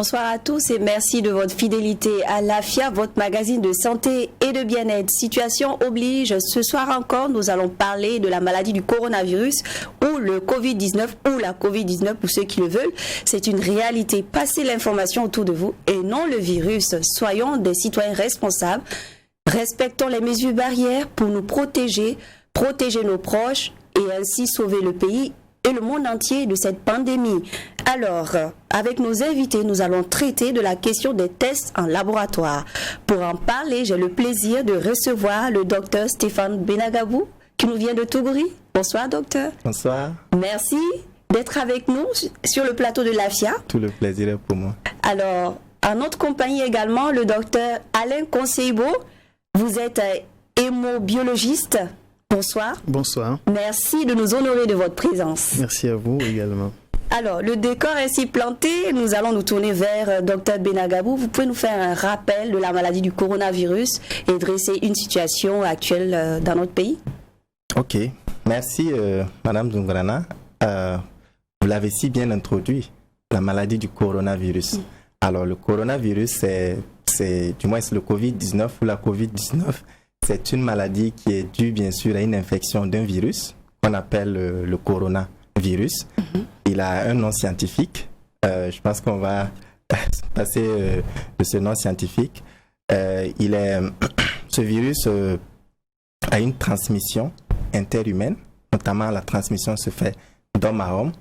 Bonsoir à tous et merci de votre fidélité à l'AFIA, votre magazine de santé et de bien-être. Situation oblige, ce soir encore, nous allons parler de la maladie du coronavirus ou le Covid-19 ou la Covid-19 pour ceux qui le veulent. C'est une réalité. Passez l'information autour de vous et non le virus. Soyons des citoyens responsables. Respectons les mesures barrières pour nous protéger nos proches et ainsi sauver le pays et le monde entier de cette pandémie. Alors, avec nos invités, nous allons traiter de la question des tests en laboratoire. Pour en parler, j'ai le plaisir de recevoir le docteur Stéphane Benagabou, qui nous vient de Tougouri. Bonsoir, docteur. Bonsoir. Merci d'être avec nous sur le plateau de l'AFIA. Tout le plaisir est pour moi. Alors, en notre compagnie également, le docteur Alain Conseibo. Vous êtes hémobiologiste. Bonsoir. Bonsoir. Merci de nous honorer de votre présence. Merci à vous également. Alors, le décor ainsi planté, nous allons nous tourner vers Dr Benagabou. Vous pouvez nous faire un rappel de la maladie du coronavirus et dresser une situation actuelle dans notre pays? Ok. Merci, Madame Zungrana. Vous l'avez si bien introduit, la maladie du coronavirus. Alors, le coronavirus, c'est du moins le Covid-19 ou la Covid-19. C'est une maladie qui est due bien sûr à une infection d'un virus qu'on appelle le coronavirus. Il a un nom scientifique. Je pense qu'on va passer de ce nom scientifique. Ce virus a une transmission interhumaine, notamment la transmission se fait d'homme à homme.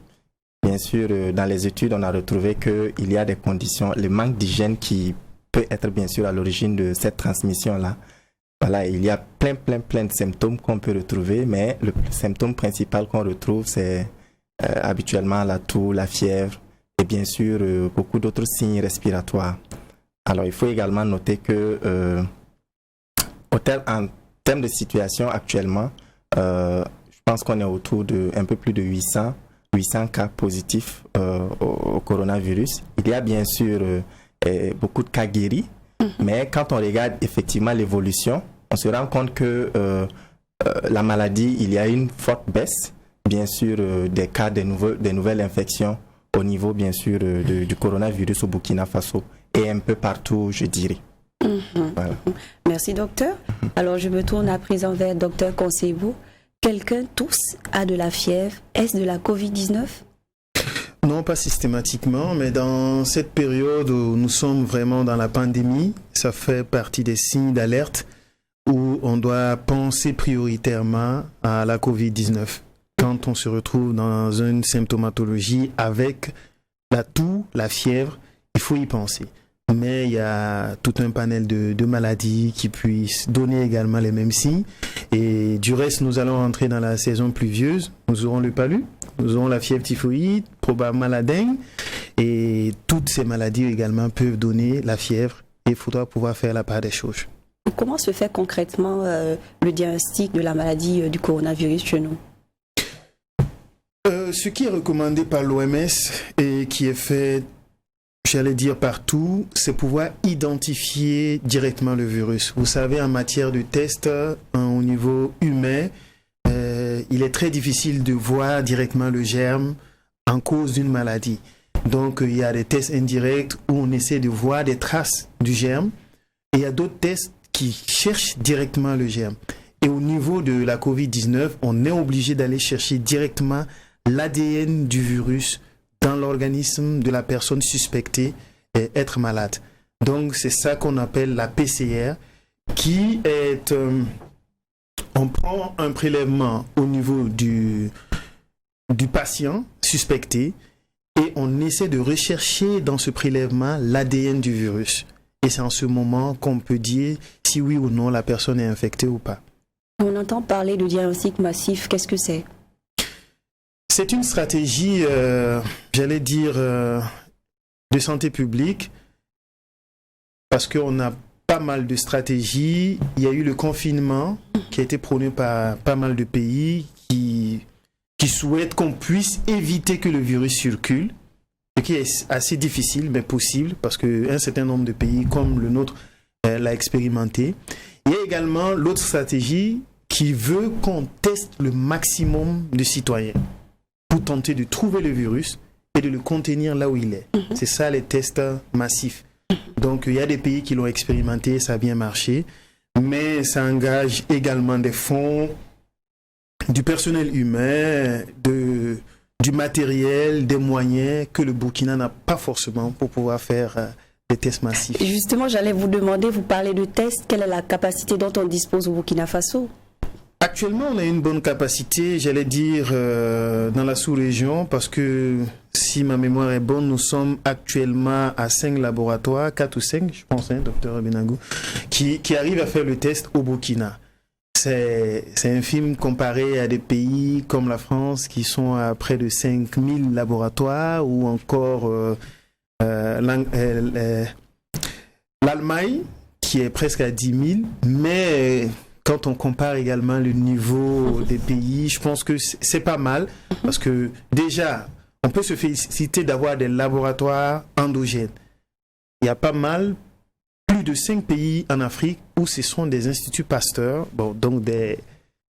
Bien sûr, dans les études, on a retrouvé qu'il y a des conditions, le manque d'hygiène qui peut être bien sûr à l'origine de cette transmission-là. Voilà, il y a plein de symptômes qu'on peut retrouver, mais le symptôme principal qu'on retrouve, c'est habituellement la toux, la fièvre et bien sûr beaucoup d'autres signes respiratoires. Alors, il faut également noter que en termes de situation actuellement, je pense qu'on est autour de un peu plus de 800 cas positifs au coronavirus. Il y a bien sûr beaucoup de cas guéris. Mais quand on regarde effectivement l'évolution, on se rend compte que la maladie, il y a une forte baisse, bien sûr, des cas, des nouvelles infections au niveau, bien sûr, du coronavirus au Burkina Faso et un peu partout, je dirais. Voilà. Merci, docteur. Alors, je me tourne à présent vers docteur Conseibo. Quelqu'un tousse, a de la fièvre. Est-ce de la Covid-19? Non, pas systématiquement, mais dans cette période où nous sommes vraiment dans la pandémie, ça fait partie des signes d'alerte où on doit penser prioritairement à la Covid-19. Quand on se retrouve dans une symptomatologie avec la toux, la fièvre, il faut y penser. Mais il y a tout un panel de maladies qui puissent donner également les mêmes signes. Et du reste, nous allons rentrer dans la saison pluvieuse. Nous aurons le palu, nous aurons la fièvre typhoïde, probablement la dengue. Et toutes ces maladies également peuvent donner la fièvre. Et il faudra pouvoir faire la part des choses. Comment se fait concrètement le diagnostic de la maladie du coronavirus chez nous? Ce qui est recommandé par l'OMS et qui est fait, j'allais dire partout, c'est pouvoir identifier directement le virus. Vous savez, en matière de tests au niveau humain, il est très difficile de voir directement le germe en cause d'une maladie. Donc, il y a des tests indirects où on essaie de voir des traces du germe. Et il y a d'autres tests qui cherchent directement le germe. Et au niveau de la COVID-19, on est obligé d'aller chercher directement l'ADN du virus dans l'organisme de la personne suspectée et être malade. Donc, c'est ça qu'on appelle la PCR, qui est... on prend un prélèvement au niveau du patient suspecté et on essaie de rechercher dans ce prélèvement l'ADN du virus. Et c'est en ce moment qu'on peut dire si oui ou non la personne est infectée ou pas. On entend parler de diagnostic massif. Qu'est-ce que c'est? C'est une stratégie, j'allais dire, de santé publique, parce qu'on a pas mal de stratégies. Il y a eu le confinement qui a été prôné par pas mal de pays qui souhaitent qu'on puisse éviter que le virus circule, ce qui est assez difficile, mais possible, parce qu'un certain nombre de pays comme le nôtre l'a expérimenté. Il y a également l'autre stratégie qui veut qu'on teste le maximum de citoyens pour tenter de trouver le virus et de le contenir là où il est. C'est ça les tests massifs. Donc il y a des pays qui l'ont expérimenté, ça a bien marché, mais ça engage également des fonds, du personnel humain, du matériel, des moyens que le Burkina n'a pas forcément pour pouvoir faire des tests massifs. Justement, j'allais vous demander, vous parlez de tests, quelle est la capacité dont on dispose au Burkina Faso? Actuellement, on a une bonne capacité, j'allais dire, dans la sous-région, parce que si ma mémoire est bonne, nous sommes actuellement à 5 laboratoires, 4 ou 5, je pense, docteur Benagou, qui arrivent à faire le test au Burkina. C'est infime comparé à des pays comme la France, qui sont à près de 5000 laboratoires, ou encore l'Allemagne, qui est presque à 10 000, mais... Quand on compare également le niveau des pays, je pense que c'est pas mal parce que déjà, on peut se féliciter d'avoir des laboratoires endogènes. Il y a pas mal, plus de 5 pays en Afrique où ce sont des instituts Pasteur, donc des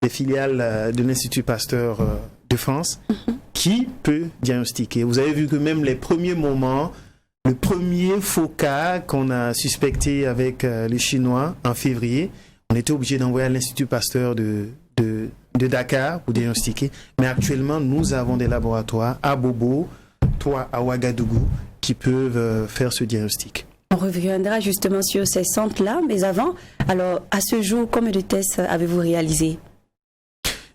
filiales de l'Institut Pasteur de France, qui peut diagnostiquer. Vous avez vu que même les premiers moments, le premier faux cas qu'on a suspecté avec les Chinois en février, on était obligé d'envoyer à l'Institut Pasteur de Dakar pour diagnostiquer. Mais actuellement, nous avons des laboratoires à Bobo, 3 à Ouagadougou, qui peuvent faire ce diagnostic. On reviendra justement sur ces centres-là, mais avant, alors à ce jour, combien de tests avez-vous réalisé?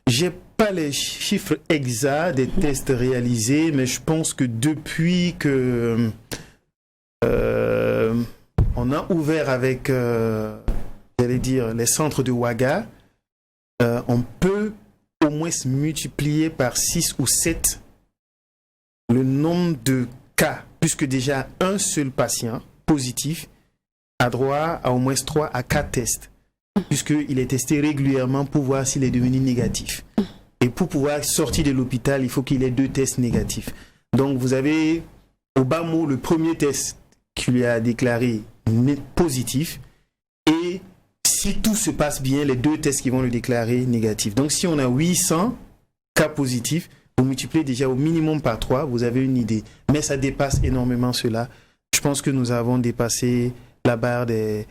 J'ai pas les chiffres exacts des tests réalisés, mais je pense que depuis que on a ouvert avec... j'allais dire, les centres de Ouaga, on peut au moins multiplier par 6 ou 7 le nombre de cas, puisque déjà un seul patient positif a droit à au moins 3 à 4 tests, puisqu'il est testé régulièrement pour voir s'il est devenu négatif. Et pour pouvoir sortir de l'hôpital, il faut qu'il ait 2 tests négatifs. Donc vous avez au bas mot le premier test qui lui a déclaré positif, et si tout se passe bien, les 2 tests qui vont le déclarer négatif. Donc si on a 800 cas positifs, vous multipliez déjà au minimum par 3, vous avez une idée. Mais ça dépasse énormément cela. Je pense que nous avons dépassé la barre des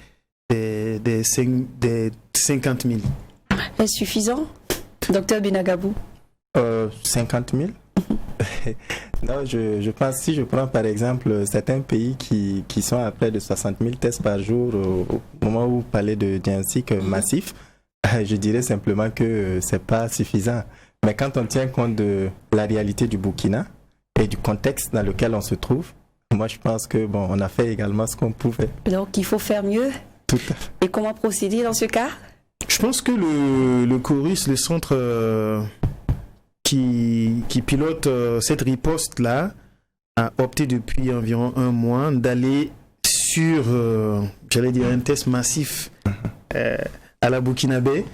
50 000. Est-ce suffisant, docteur Benagabou? 50 000 Non, je pense, si je prends par exemple certains pays qui sont à près de 60 000 tests par jour au moment où vous parlez de diagnostic massif, je dirais simplement que c'est pas suffisant. Mais quand on tient compte de la réalité du Burkina et du contexte dans lequel on se trouve, moi je pense que on a fait également ce qu'on pouvait. Donc il faut faire mieux. Tout à fait. Et comment procéder dans ce cas? Je pense que le CORIS, le centre qui pilote cette riposte-là, a opté depuis environ 1 mois d'aller sur, j'allais dire, un test massif à la Burkinabé,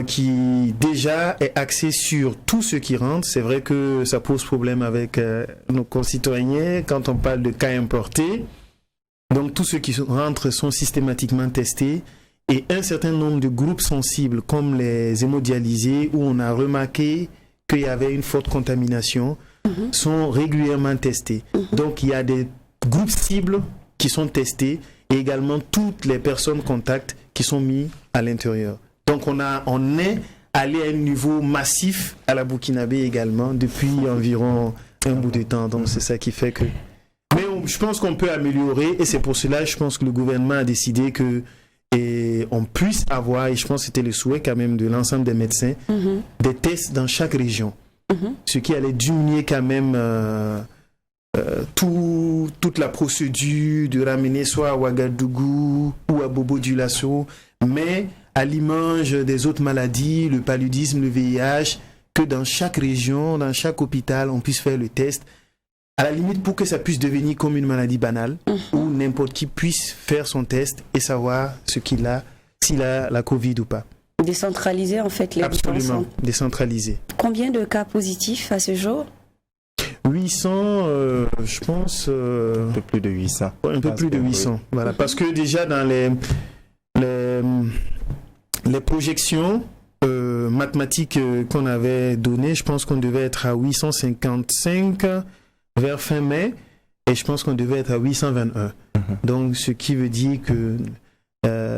qui déjà est axé sur tout ce qui rentre. C'est vrai que ça pose problème avec nos concitoyens quand on parle de cas importés. Donc tous ceux qui rentrent sont systématiquement testés. Et un certain nombre de groupes sensibles, comme les hémodialysés, où on a remarqué qu'il y avait une forte contamination, sont régulièrement testés. Donc il y a des groupes cibles qui sont testés et également toutes les personnes contacts qui sont mis à l'intérieur. Donc on est allé à un niveau massif à la Burkinabé également depuis environ un bout de temps. Donc c'est ça qui fait que... Mais je pense qu'on peut améliorer et c'est pour cela je pense que le gouvernement a décidé que on puisse avoir, et je pense que c'était le souhait quand même de l'ensemble des médecins, des tests dans chaque région. Ce qui allait diminuer quand même toute la procédure de ramener soit à Ouagadougou ou à Bobo-Dioulasso, mais à l'image des autres maladies, le paludisme, le VIH, que dans chaque région, dans chaque hôpital, on puisse faire le test, à la limite pour que ça puisse devenir comme une maladie banale, où n'importe qui puisse faire son test et savoir ce qu'il a, s'il a la Covid ou pas. Décentraliser en fait les Absolument, décentraliser. Combien de cas positifs à ce jour? 800, je pense... un peu plus de 800. Un peu plus de 800, voilà. Parce que déjà dans les projections mathématiques qu'on avait données, je pense qu'on devait être à 855 vers fin mai, et je pense qu'on devait être à 821. Donc, ce qui veut dire que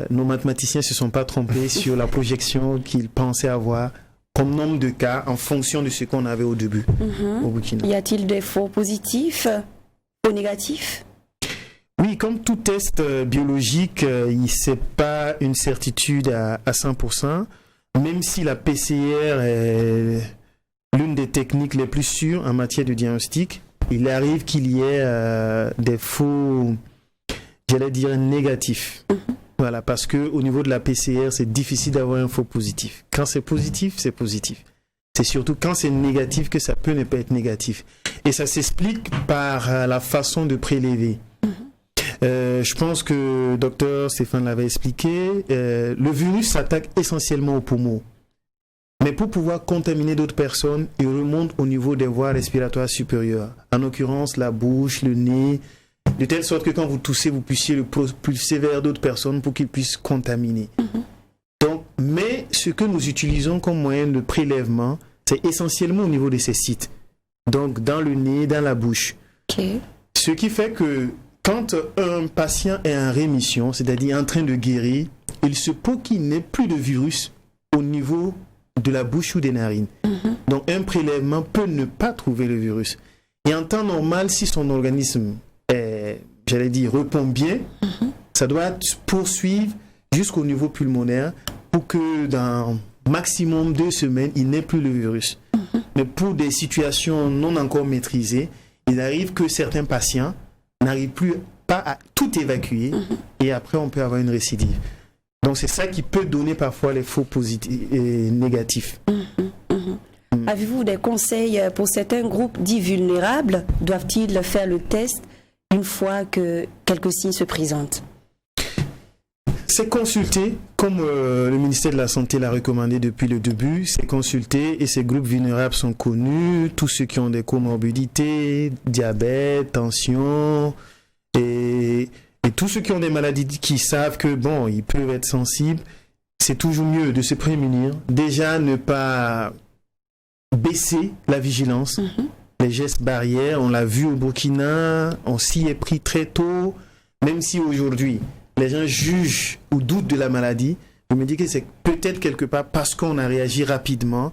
nos mathématiciens ne se sont pas trompés sur la projection qu'ils pensaient avoir comme nombre de cas en fonction de ce qu'on avait au début au Burkina. Y a-t-il des faux positifs, faux négatifs? Oui, comme tout test biologique, ce n'est pas une certitude à 100%, même si la PCR est l'une des techniques les plus sûres en matière de diagnostic. Il arrive qu'il y ait des faux, j'allais dire, négatifs. Voilà, parce qu'au niveau de la PCR, c'est difficile d'avoir un faux positif. Quand c'est positif, c'est positif. C'est surtout quand c'est négatif que ça peut ne pas être négatif. Et ça s'explique par la façon de prélever. Je pense que Dr Stéphane l'avait expliqué. Le virus s'attaque essentiellement aux poumons. Mais pour pouvoir contaminer d'autres personnes, il remonte au niveau des voies respiratoires supérieures. En l'occurrence, la bouche, le nez, de telle sorte que quand vous toussez, vous puissiez le propulser vers d'autres personnes pour qu'ils puissent contaminer. Donc, mais ce que nous utilisons comme moyen de prélèvement, c'est essentiellement au niveau de ces sites. Donc, dans le nez, dans la bouche. Ce qui fait que quand un patient est en rémission, c'est-à-dire en train de guérir, il se peut qu'il n'ait plus de virus au niveau de la bouche ou des narines. Donc un prélèvement peut ne pas trouver le virus. Et en temps normal, si son organisme répond bien, ça doit poursuivre jusqu'au niveau pulmonaire pour que dans maximum 2 semaines, il n'ait plus le virus. Mais pour des situations non encore maîtrisées, il arrive que certains patients n'arrivent plus pas à tout évacuer et après on peut avoir une récidive. Donc c'est ça qui peut donner parfois les faux positifs et négatifs. Avez-vous des conseils pour certains groupes dits vulnérables? Doivent-ils faire le test une fois que quelques signes se présentent? C'est consulter, comme le ministère de la Santé l'a recommandé depuis le début, c'est consulter et ces groupes vulnérables sont connus, tous ceux qui ont des comorbidités, diabète, tension et tous ceux qui ont des maladies qui savent que bon, ils peuvent être sensibles, c'est toujours mieux de se prémunir. Déjà, ne pas baisser la vigilance, les gestes barrières, on l'a vu au Burkina, on s'y est pris très tôt, même si aujourd'hui, les gens jugent ou doutent de la maladie, je me dis que c'est peut-être quelque part parce qu'on a réagi rapidement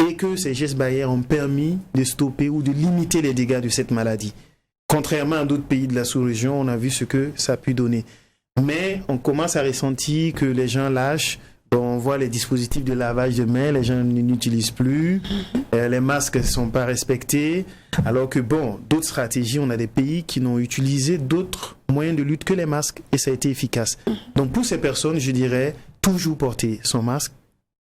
et que ces gestes barrières ont permis de stopper ou de limiter les dégâts de cette maladie. Contrairement à d'autres pays de la sous-région, on a vu ce que ça a pu donner. Mais on commence à ressentir que les gens lâchent. Bon, on voit les dispositifs de lavage de mains, les gens n'utilisent plus. Les masques ne sont pas respectés. Alors que bon, d'autres stratégies, on a des pays qui n'ont utilisé d'autres moyens de lutte que les masques et ça a été efficace. Donc pour ces personnes, je dirais toujours porter son masque,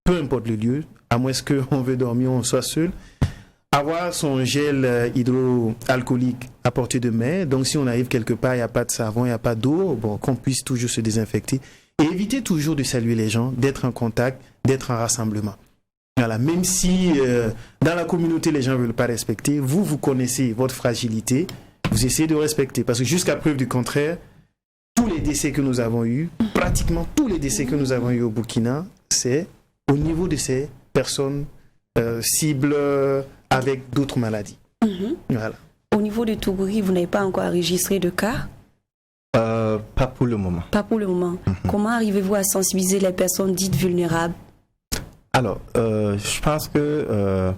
peu importe le lieu, à moins qu'on veut dormir, on soit seul. Avoir son gel hydroalcoolique à portée de main. Donc, si on arrive quelque part, il n'y a pas de savon, il n'y a pas d'eau, bon, qu'on puisse toujours se désinfecter. Et éviter toujours de saluer les gens, d'être en contact, d'être en rassemblement. Voilà, même si dans la communauté, les gens ne veulent pas respecter, vous connaissez votre fragilité, vous essayez de respecter. Parce que jusqu'à preuve du contraire, tous les décès que nous avons eus, pratiquement tous les décès que nous avons eus au Burkina, c'est au niveau de ces personnes cibles avec d'autres maladies. Voilà. Au niveau de Tougouri, vous n'avez pas encore enregistré de cas? Pas pour le moment. Pas pour le moment. Comment arrivez-vous à sensibiliser les personnes dites vulnérables? Alors, je pense que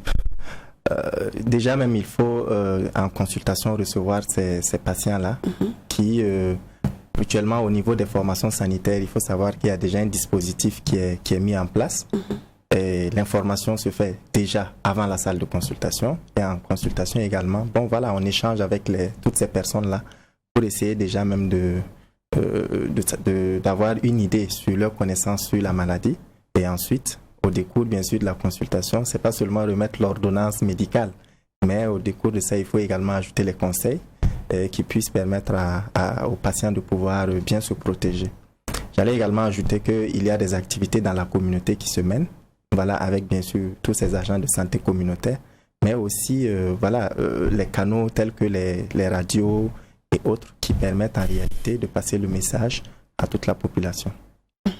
déjà même il faut en consultation recevoir ces patients-là qui, actuellement au niveau des formations sanitaires, il faut savoir qu'il y a déjà un dispositif qui est mis en place. Et l'information se fait déjà avant la salle de consultation et en consultation également. Bon voilà, on échange avec toutes ces personnes-là pour essayer déjà même d'avoir une idée sur leur connaissance sur la maladie. Et ensuite, au décours bien sûr de la consultation, c'est pas seulement remettre l'ordonnance médicale, mais au décours de ça, il faut également ajouter les conseils qui puissent permettre aux patients de pouvoir bien se protéger. J'allais également ajouter qu'il y a des activités dans la communauté qui se mènent. Voilà, avec bien sûr tous ces agents de santé communautaire, mais aussi les canaux tels que les radios et autres qui permettent en réalité de passer le message à toute la population.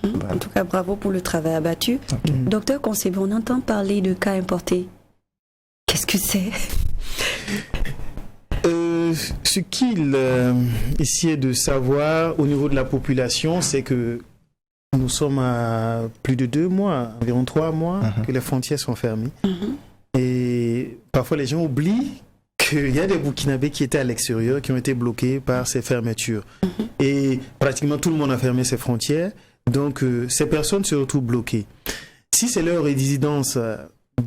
Voilà. En tout cas, bravo pour le travail abattu. Docteur Concebo, on entend parler de cas importés. Qu'est-ce que c'est? ce qu'il essayait de savoir au niveau de la population, c'est que nous sommes à plus de 2 mois, environ 3 mois, que les frontières sont fermées. Et parfois, les gens oublient qu'il y a des Burkinabés qui étaient à l'extérieur, qui ont été bloqués par ces fermetures. Et pratiquement tout le monde a fermé ses frontières. Donc, ces personnes se retrouvent bloquées. Si c'est leur résidence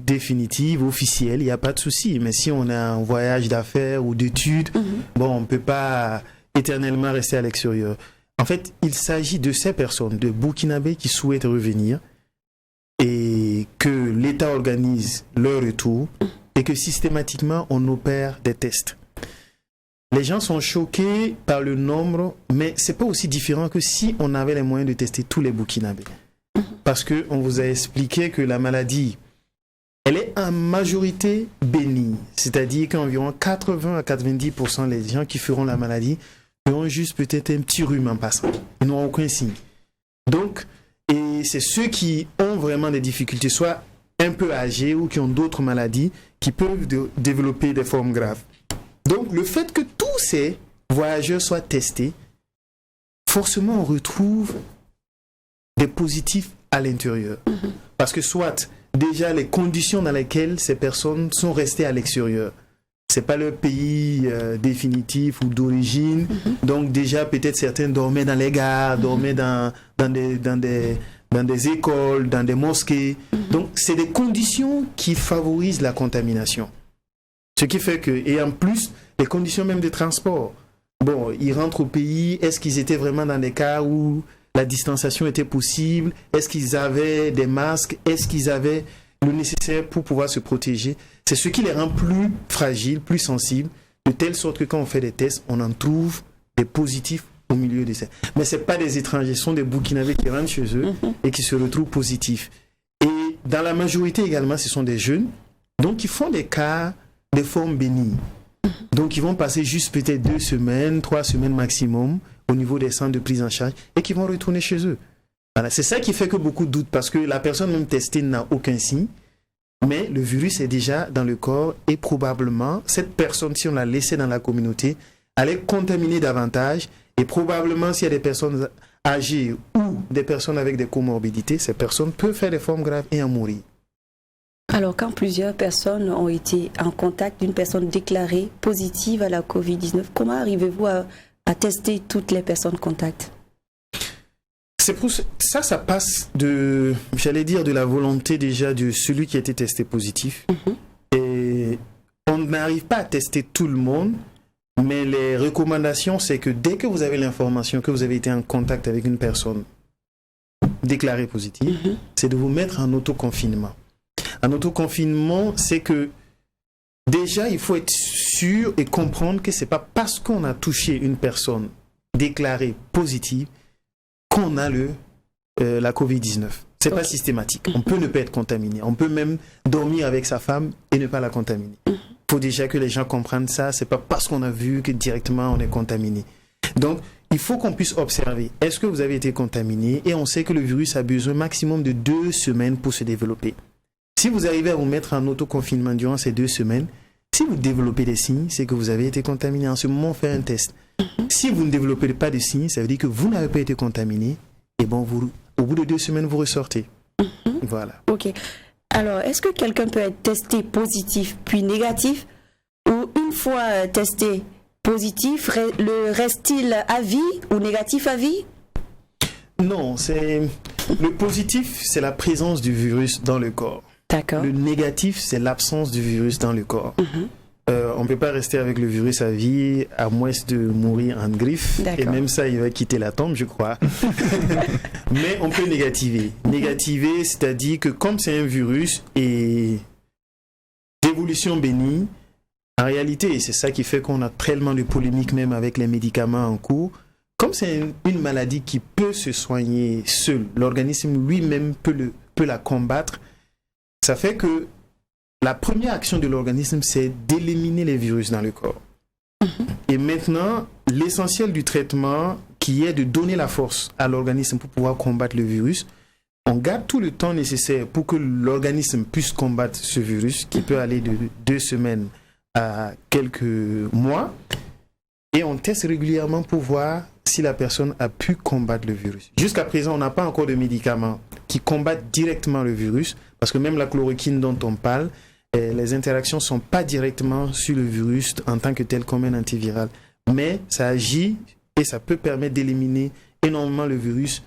définitive, officielle, il n'y a pas de souci. Mais si on a un voyage d'affaires ou d'études, bon, on ne peut pas éternellement rester à l'extérieur. En fait, il s'agit de ces personnes, de Burkinabés qui souhaitent revenir et que l'État organise leur retour et que systématiquement on opère des tests. Les gens sont choqués par le nombre, mais c'est pas aussi différent que si on avait les moyens de tester tous les Burkinabés. Parce qu'on vous a expliqué que la maladie, elle est en majorité bénigne. C'est-à-dire qu'environ 80 à 90% des gens qui feront la maladie auront juste peut-être un petit rhume en passant. Ils n'auront aucun signe. Donc, et c'est ceux qui ont vraiment des difficultés, soit un peu âgés ou qui ont d'autres maladies, qui peuvent développer des formes graves. Donc, le fait que tous ces voyageurs soient testés, forcément, on retrouve des positifs à l'intérieur. Parce que soit, déjà, les conditions dans lesquelles ces personnes sont restées à l'extérieur, c'est pas leur pays définitif ou d'origine. Donc, déjà, peut-être certains dormaient dans les gares, dormaient dans des écoles, dans des mosquées. Donc, c'est des conditions qui favorisent la contamination. Ce qui fait que, et en plus, les conditions même de transport. Bon, ils rentrent au pays, est-ce qu'ils étaient vraiment dans des cas où la distanciation était possible? Est-ce qu'ils avaient des masques? Est-ce qu'ils avaient le nécessaire pour pouvoir se protéger? C'est ce qui les rend plus fragiles, plus sensibles, de telle sorte que quand on fait des tests, on en trouve des positifs au milieu de ça. Mais ce n'est pas des étrangers, ce sont des Burkinabés qui rentrent chez eux et qui se retrouvent positifs. Et dans la majorité également, ce sont des jeunes, donc ils font des cas, des formes bénignes. Donc ils vont passer juste peut-être 2 semaines, 3 semaines maximum au niveau des centres de prise en charge et qui vont retourner chez eux. Voilà, c'est ça qui fait que beaucoup doutent parce que la personne même testée n'a aucun signe, mais le virus est déjà dans le corps et probablement cette personne, si on l'a laissée dans la communauté, allait contaminer davantage et probablement s'il y a des personnes âgées ou des personnes avec des comorbidités, ces personnes peuvent faire des formes graves et en mourir. Alors, quand plusieurs personnes ont été en contact d'une personne déclarée positive à la COVID-19, comment arrivez-vous à tester toutes les personnes contacts? C'est pour ça passe de, j'allais dire, de la volonté déjà de celui qui a été testé positif. Et on n'arrive pas à tester tout le monde, mais les recommandations, c'est que dès que vous avez l'information que vous avez été en contact avec une personne déclarée positive, c'est de vous mettre en autoconfinement. En autoconfinement, c'est que déjà, il faut être sûr et comprendre que ce n'est pas parce qu'on a touché une personne déclarée positive qu'on a la COVID-19. Ce n'est pas systématique. On peut ne pas être contaminé. On peut même dormir avec sa femme et ne pas la contaminer. Il faut déjà que les gens comprennent ça. Ce n'est pas parce qu'on a vu que directement on est contaminé. Donc, il faut qu'on puisse observer. Est-ce que vous avez été contaminé? Et on sait que le virus a besoin maximum de 2 semaines pour se développer. Si vous arrivez à vous mettre en autoconfinement durant ces 2 semaines, si vous développez des signes, c'est que vous avez été contaminé. En ce moment, on fait un test. Si vous ne développez pas de signes, ça veut dire que vous n'avez pas été contaminé. Et bon, au bout de 2 semaines, vous ressortez. Voilà. Ok. Alors, est-ce que quelqu'un peut être testé positif puis négatif? Ou une fois testé positif, reste-t-il à vie ou négatif à vie? Non, le positif, c'est la présence du virus dans le corps. D'accord. Le négatif, c'est l'absence du virus dans le corps. On ne peut pas rester avec le virus à vie, à moins de mourir en griffe. D'accord. Et même ça, il va quitter la tombe, je crois. Mais on peut négativer. Négativer, c'est-à-dire que comme c'est un virus et d'évolution bénigne, en réalité, et c'est ça qui fait qu'on a tellement de polémiques même avec les médicaments en cours, comme c'est une maladie qui peut se soigner seule, l'organisme lui-même peut la combattre. Ça fait que la première action de l'organisme, c'est d'éliminer les virus dans le corps. Et maintenant, l'essentiel du traitement, qui est de donner la force à l'organisme pour pouvoir combattre le virus, on garde tout le temps nécessaire pour que l'organisme puisse combattre ce virus, qui peut aller de 2 semaines à quelques mois. et on teste régulièrement pour voir si la personne a pu combattre le virus. Jusqu'à présent, on n'a pas encore de médicaments qui combattent directement le virus, parce que même la chloroquine dont on parle, les interactions ne sont pas directement sur le virus en tant que tel comme un antiviral. Mais ça agit et ça peut permettre d'éliminer énormément le virus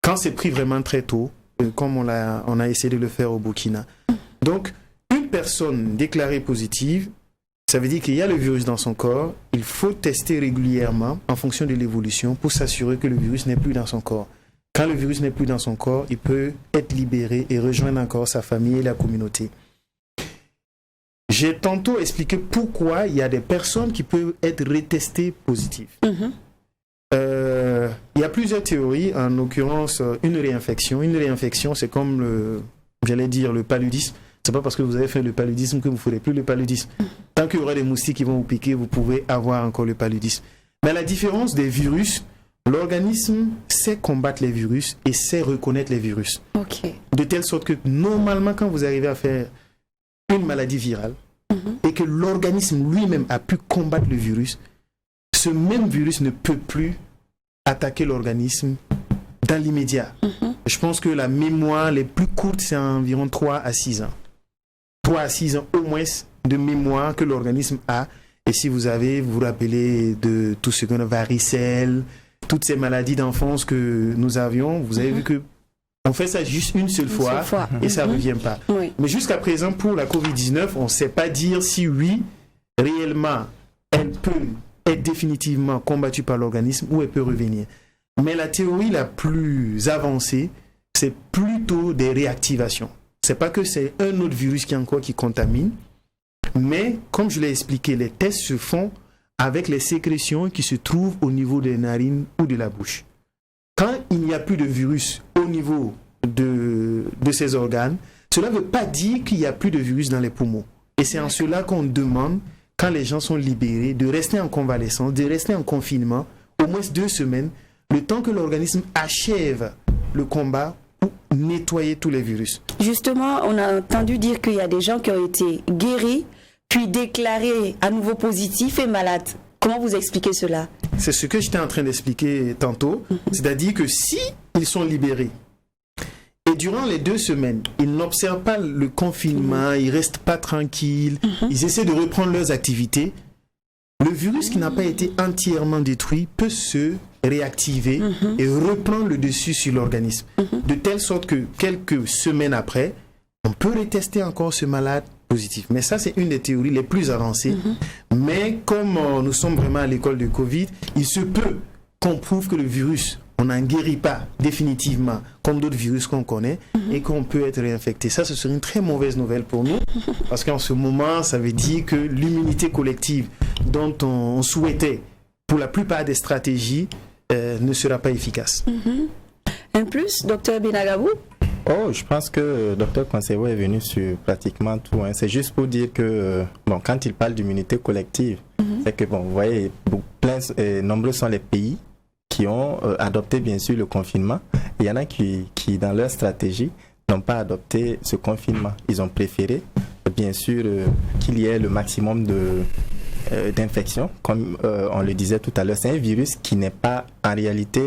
quand c'est pris vraiment très tôt, comme on a essayé de le faire au Burkina. Donc, une personne déclarée positive, ça veut dire qu'il y a le virus dans son corps. Il faut tester régulièrement en fonction de l'évolution pour s'assurer que le virus n'est plus dans son corps. Quand le virus n'est plus dans son corps, il peut être libéré et rejoindre encore sa famille et la communauté. J'ai tantôt expliqué pourquoi il y a des personnes qui peuvent être retestées positives. Il y a plusieurs théories, en l'occurrence une réinfection. Une réinfection, c'est comme le paludisme. C'est pas parce que vous avez fait le paludisme que vous ne ferez plus le paludisme. Tant qu'il y aura des moustiques qui vont vous piquer, vous pouvez avoir encore le paludisme. Mais la différence des virus, l'organisme sait combattre les virus et sait reconnaître les virus. Okay. De telle sorte que normalement, quand vous arrivez à faire une maladie virale et que l'organisme lui-même a pu combattre le virus, ce même virus ne peut plus attaquer l'organisme dans l'immédiat. Je pense que la mémoire les plus courtes, c'est environ 3 à 6 ans. 3 à 6 ans au moins de mémoire que l'organisme a. Et si vous vous rappelez de tout ce qu'on a, varicelle, toutes ces maladies d'enfance que nous avions, vous avez vu que on fait ça juste une seule fois et ça ne revient pas. Oui. Mais jusqu'à présent, pour la COVID-19, on ne sait pas dire si oui, réellement, elle peut être définitivement combattue par l'organisme ou elle peut revenir. Mais la théorie la plus avancée, c'est plutôt des réactivations. C'est pas que c'est un autre virus qui contamine, mais comme je l'ai expliqué, les tests se font avec les sécrétions qui se trouvent au niveau des narines ou de la bouche. Quand il n'y a plus de virus au niveau de ces organes, cela ne veut pas dire qu'il n'y a plus de virus dans les poumons. Et c'est en cela qu'on demande, quand les gens sont libérés, de rester en convalescence, de rester en confinement, au moins 2 semaines, le temps que l'organisme achève le combat pour nettoyer tous les virus. Justement, on a entendu dire qu'il y a des gens qui ont été guéris, puis déclarés à nouveau positifs et malades. Comment vous expliquez cela? C'est ce que j'étais en train d'expliquer tantôt. C'est-à-dire que si ils sont libérés, et durant les 2 semaines, ils n'observent pas le confinement, ils ne restent pas tranquilles, ils essaient de reprendre leurs activités, le virus qui n'a pas été entièrement détruit peut se réactiver et reprendre le dessus sur l'organisme. De telle sorte que quelques semaines après, on peut retester encore ce malade positif. Mais ça, c'est une des théories les plus avancées. Mais comme nous sommes vraiment à l'école de Covid, il se peut qu'on prouve que le virus, on n'en guérit pas définitivement comme d'autres virus qu'on connaît et qu'on peut être réinfecté. Ça, ce serait une très mauvaise nouvelle pour nous parce qu'en ce moment, ça veut dire que l'immunité collective dont on souhaitait pour la plupart des stratégies ne sera pas efficace. Un plus, Dr Binagabou? Je pense que Dr Consevo est venu sur pratiquement tout. C'est juste pour dire que quand il parle d'immunité collective, c'est que vous voyez, nombreux sont les pays qui ont adopté bien sûr le confinement. Il y en a qui dans leur stratégie, n'ont pas adopté ce confinement. Ils ont préféré, bien sûr, qu'il y ait le maximum d'infections. Comme on le disait tout à l'heure, c'est un virus qui n'est pas, en réalité,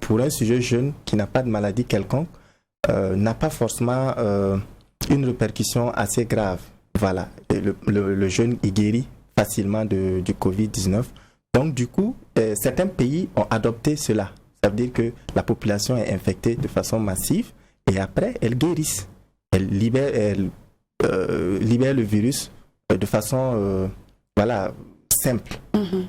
pour un sujet jeune qui n'a pas de maladie quelconque, n'a pas forcément une répercussion assez grave. Voilà, le jeune il guérit facilement du Covid-19. Donc du coup, certains pays ont adopté cela. Ça veut dire que la population est infectée de façon massive et après, elles guérissent. Elles libèrent le virus de façon simple.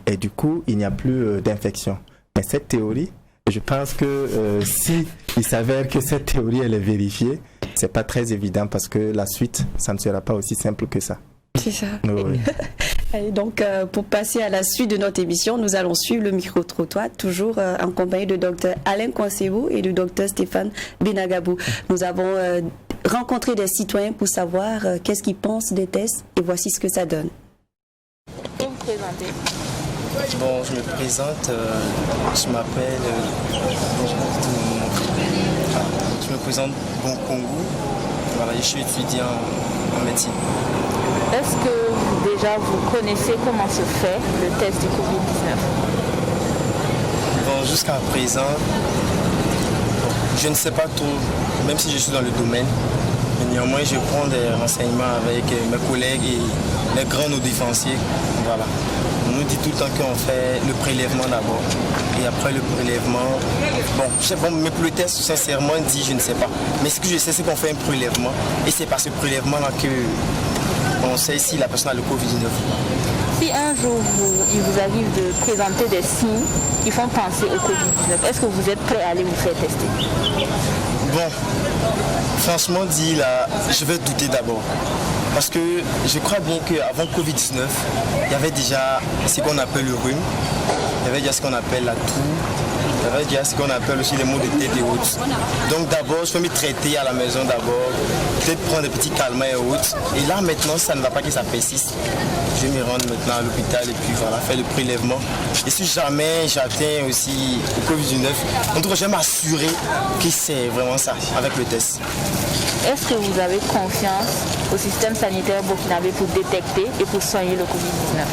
Et du coup, il n'y a plus d'infection. Mais cette théorie, je pense que si il s'avère que cette théorie elle est vérifiée, c'est pas très évident parce que la suite, ça ne sera pas aussi simple que ça. C'est ça. Oui. Et donc, pour passer à la suite de notre émission, nous allons suivre le micro-trottoir, toujours en compagnie de Dr Alain Consevo et de Dr Stéphane Binagabou. Nous avons rencontré des citoyens pour savoir qu'est-ce qu'ils pensent des tests et voici ce que ça donne. Vous me présentez? Bon, je me présente, je m'appelle, je me présente Bonkongu, voilà, je suis étudiant en médecine. Est-ce que déjà, vous connaissez comment se fait le test du Covid-19? Bon, jusqu'à présent, je ne sais pas tout, même si je suis dans le domaine. Mais néanmoins, je prends des renseignements avec mes collègues et les grands défensiers. Voilà. On nous dit tout le temps qu'on fait le prélèvement d'abord. Et après le prélèvement, mais pour le test, sincèrement, dit, je ne sais pas. Mais ce que je sais, c'est qu'on fait un prélèvement. Et c'est par ce prélèvement-là qu'on sait si la personne a le Covid-19. Si un jour il vous arrive de présenter des signes qui font penser au Covid-19, est-ce que vous êtes prêt à aller vous faire tester? Bon, franchement dit là, je vais douter d'abord. Parce que je crois bien qu'avant Covid-19, il y avait déjà ce qu'on appelle le rhume, il y avait déjà ce qu'on appelle la toux, il y avait déjà ce qu'on appelle aussi les maux de tête et autres. Donc d'abord, je vais me traiter à la maison d'abord, peut-être prendre des petits calmants et autres. Et là maintenant, ça ne va pas que ça persiste. Je vais me rendre maintenant à l'hôpital et puis voilà, faire le prélèvement. Et si jamais j'atteins aussi le Covid-19, en tout cas, je vais m'assurer que c'est vraiment ça avec le test. Est-ce que vous avez confiance au système sanitaire burkinabé pour détecter et pour soigner le Covid-19?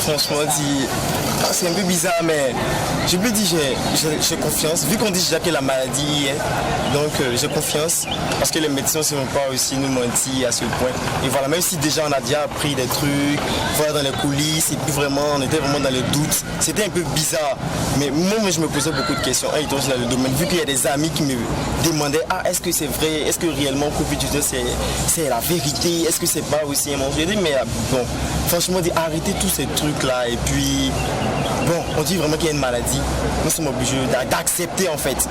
Franchement dit, c'est un peu bizarre, mais je peux dire j'ai confiance, vu qu'on dit déjà que la maladie est, donc j'ai confiance, parce que les médecins ne vont pas aussi nous mentir à ce point. Et voilà, même si déjà on a déjà appris des trucs, voilà, dans les coulisses, et puis vraiment, on était vraiment dans les doutes, c'était un peu bizarre. Mais moi, je me posais beaucoup de questions, étant dans le domaine, vu qu'il y a des amis qui me demandaient, est-ce que c'est vrai, est-ce que réellement Covid-19 c'est la vérité, est-ce que c'est pas aussi un mensonge? J'ai dit, mais bon, franchement, arrêtez tous ces trucs-là, et puis, bon, on dit vraiment qu'il y a une maladie, nous sommes obligés d'accepter en fait,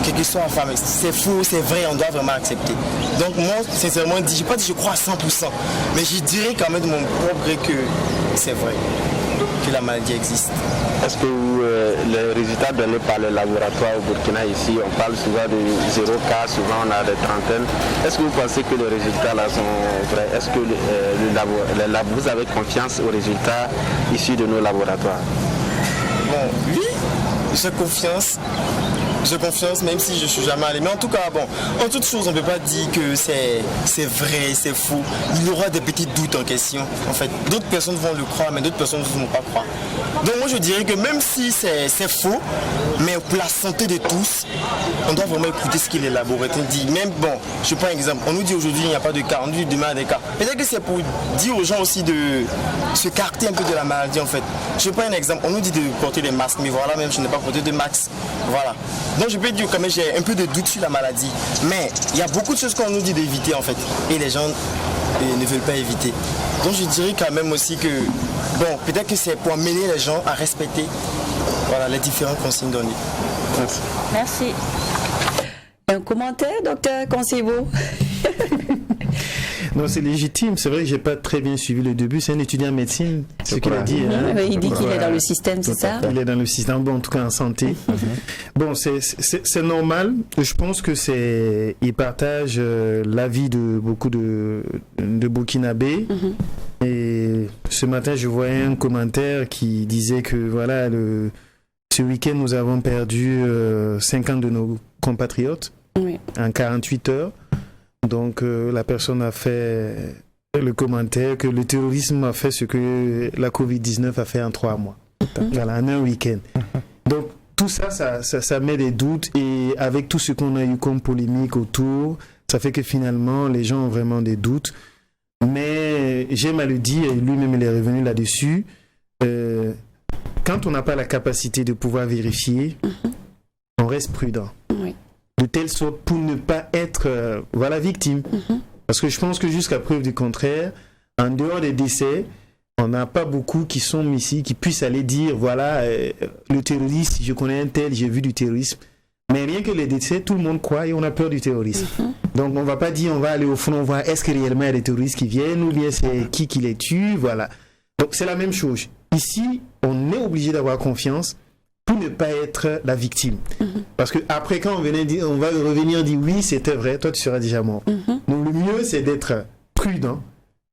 quel que soit la femme, c'est faux, c'est vrai, on doit vraiment accepter. Donc moi, sincèrement, je n'ai pas dit que je crois à 100%, mais je dirais quand même de mon propre gré que c'est vrai, que la maladie existe. Est-ce que les résultats donnés par le laboratoire au Burkina ici, on parle souvent de 0 cas, souvent on a des trentaines. Est-ce que vous pensez que les résultats là sont vrais? Est-ce que vous avez confiance aux résultats issus de nos laboratoires? Bon, oui, j'ai confiance. J'ai confiance même si je ne suis jamais allé. Mais en tout cas, bon, en toute chose, on ne peut pas dire que c'est vrai, c'est faux. Il y aura des petits doutes en question. En fait, d'autres personnes vont le croire, mais d'autres personnes ne vont pas croire. Donc moi, je dirais que même si c'est faux, mais pour la santé de tous, on doit vraiment écouter ce que les laboratoires disent. Même, bon, je prends un exemple. On nous dit aujourd'hui, il n'y a pas de cas. On nous dit demain, il y a des cas. Peut-être que c'est pour dire aux gens aussi de se carter un peu de la maladie, en fait. Je prends un exemple. On nous dit de porter des masques, mais voilà, même je n'ai pas porté de masque. Voilà. Donc je peux dire quand même j'ai un peu de doute sur la maladie. Mais il y a beaucoup de choses qu'on nous dit d'éviter en fait. Et les gens ne veulent pas éviter. Donc je dirais quand même aussi que, bon, peut-être que c'est pour amener les gens à respecter les différentes consignes données. Merci. Merci. Un commentaire, docteur Consevo? Non, c'est légitime. C'est vrai que j'ai pas très bien suivi le début. C'est un étudiant en médecine, ce qu'il a dit. Il dit qu'il est dans le système, c'est ça? Il est dans le système, bon, en tout cas en santé. Bon, c'est normal. Je pense que il partage l'avis de beaucoup de Burkinabés. Et ce matin, je voyais un commentaire qui disait que voilà, ce week-end, nous avons perdu 50 de nos compatriotes en 48 heures. Donc la personne a fait le commentaire que le terrorisme a fait ce que la Covid-19 a fait en 3 mois. Voilà, en un week-end. Donc tout ça met des doutes et avec tout ce qu'on a eu comme polémique autour, ça fait que finalement les gens ont vraiment des doutes. Mais j'aime à le dire, et lui-même il est revenu là-dessus, quand on n'a pas la capacité de pouvoir vérifier, on reste prudent. De telle sorte pour ne pas être victime. Parce que je pense que jusqu'à preuve du contraire, en dehors des décès, on n'a pas beaucoup qui sont ici, qui puissent aller dire, voilà, le terroriste, je connais un tel, j'ai vu du terrorisme. Mais rien que les décès, tout le monde croit et on a peur du terrorisme. Donc on ne va pas dire, on va aller au front, voir est-ce que réellement il y a des terroristes qui viennent ou bien c'est qui les tue, voilà. Donc c'est la même chose. Ici, on est obligé d'avoir confiance pour ne pas être la victime. Parce que après quand on va revenir dire oui, c'était vrai, toi tu seras déjà mort. Donc le mieux c'est d'être prudent,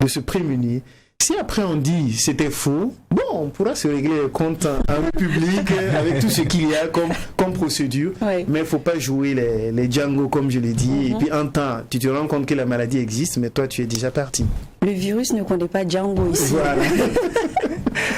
de se prémunir. Si après on dit c'était faux, bon, on pourra se régler les comptes en public avec tout ce qu'il y a comme procédure. Oui. Mais il ne faut pas jouer les Django, comme je l'ai dit. Et puis en temps, tu te rends compte que la maladie existe, mais toi, tu es déjà parti. Le virus ne connaît pas Django ici. Voilà.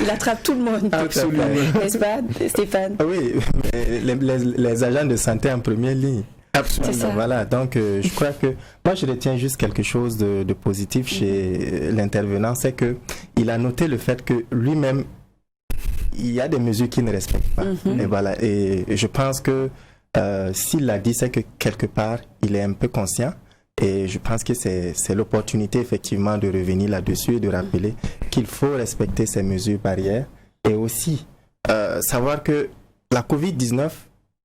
Il attrape tout le monde. Absolument. N'est-ce pas, Stéphane? Oui, les agents de santé en première ligne. Absolument. C'est ça. Voilà, donc je crois que moi je retiens juste quelque chose de positif chez l'intervenant, c'est que il a noté le fait que lui-même il y a des mesures qu'il ne respecte pas. Et voilà, et je pense que s'il l'a dit, c'est que quelque part il est un peu conscient. Et je pense que c'est l'opportunité effectivement de revenir là-dessus et de rappeler qu'il faut respecter ces mesures barrières et aussi savoir que la COVID-19,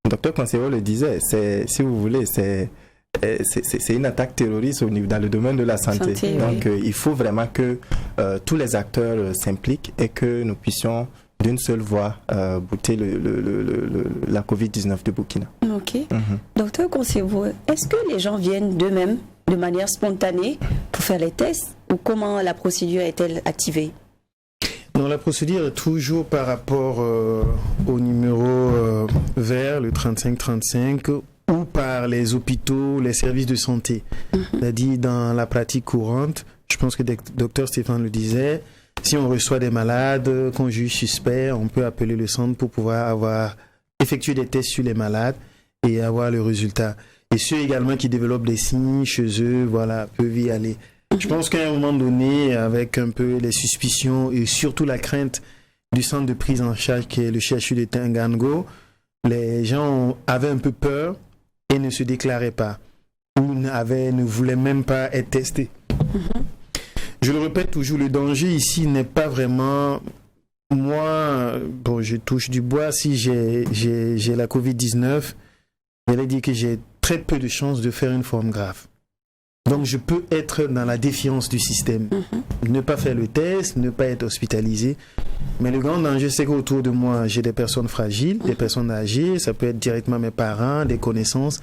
le docteur Conseillot le disait, si vous voulez, c'est une attaque terroriste dans le domaine de la santé. Donc il faut vraiment que tous les acteurs s'impliquent et que nous puissions d'une seule voix bouter la COVID-19 de Burkina. Ok. Docteur Conseillot, est-ce que les gens viennent d'eux-mêmes, de manière spontanée, pour faire les tests ou comment la procédure est-elle activée? Non, la procédure est toujours par rapport au numéro vert, le 3535, ou par les hôpitaux, les services de santé. C'est-à-dire dans la pratique courante, je pense que le docteur Stéphane le disait, si on reçoit des malades qu'on juge suspects, on peut appeler le centre pour pouvoir effectuer des tests sur les malades et avoir le résultat. Et ceux également qui développent des signes chez eux, voilà, peuvent y aller. Je pense qu'à un moment donné, avec un peu les suspicions et surtout la crainte du centre de prise en charge qui est le CHU de Tingango, les gens avaient un peu peur et ne se déclaraient pas ou ne voulaient même pas être testés. Je le répète toujours, le danger ici n'est pas vraiment... Moi, bon, je touche du bois, si j'ai la COVID-19, j'allais dire que j'ai très peu de chances de faire une forme grave. Donc je peux être dans la défiance du système, ne pas faire le test, ne pas être hospitalisé. Mais le grand danger, c'est qu'autour de moi, j'ai des personnes fragiles, des personnes âgées, ça peut être directement mes parents, des connaissances,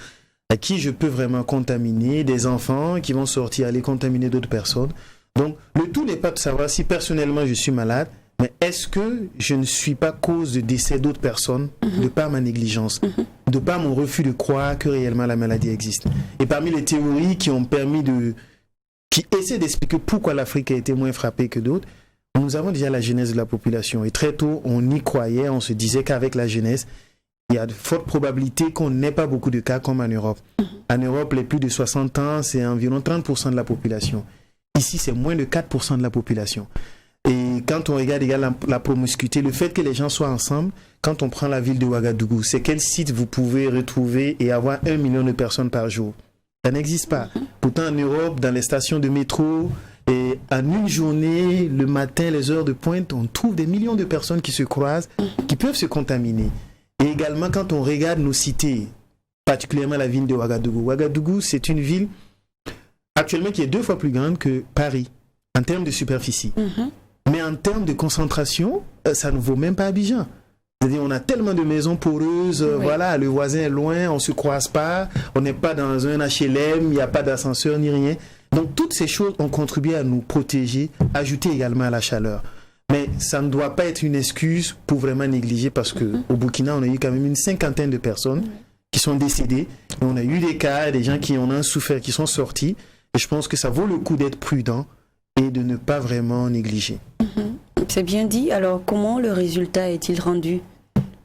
à qui je peux vraiment contaminer, des enfants qui vont sortir, aller contaminer d'autres personnes. Donc le tout n'est pas de savoir si personnellement je suis malade, mais est-ce que je ne suis pas cause de décès d'autres personnes de par ma négligence, de par mon refus de croire que réellement la maladie existe. Et parmi les théories qui ont permis qui essaient d'expliquer pourquoi l'Afrique a été moins frappée que d'autres, nous avons déjà la jeunesse de la population. Et très tôt, on y croyait, on se disait qu'avec la jeunesse, il y a de fortes probabilités qu'on n'ait pas beaucoup de cas comme en Europe. En Europe, les plus de 60 ans, c'est environ 30% de la population. Ici, c'est moins de 4% de la population. Et quand on regarde la promiscuité, le fait que les gens soient ensemble, quand on prend la ville de Ouagadougou, c'est quel site vous pouvez retrouver et avoir 1 million de personnes par jour? Ça n'existe pas. Pourtant, en Europe, dans les stations de métro, et en une journée, le matin, les heures de pointe, on trouve des millions de personnes qui se croisent, qui peuvent se contaminer. Et également, quand on regarde nos cités, particulièrement la ville de Ouagadougou. Ouagadougou, c'est une ville actuellement qui est 2 fois plus grande que Paris, en termes de superficie. Mais en termes de concentration, ça ne vaut même pas Abidjan. C'est-à-dire, on a tellement de maisons poreuses, voilà, le voisin est loin, on ne se croise pas, on n'est pas dans un HLM, il n'y a pas d'ascenseur ni rien. Donc, toutes ces choses ont contribué à nous protéger, ajouter également à la chaleur. Mais ça ne doit pas être une excuse pour vraiment négliger, parce qu'au Burkina, on a eu quand même une 50aine de personnes qui sont décédées. Et on a eu des cas, des gens qui en ont souffert, qui sont sortis. Et je pense que ça vaut le coup d'être prudent et de ne pas vraiment négliger. C'est bien dit. Alors, comment le résultat est-il rendu?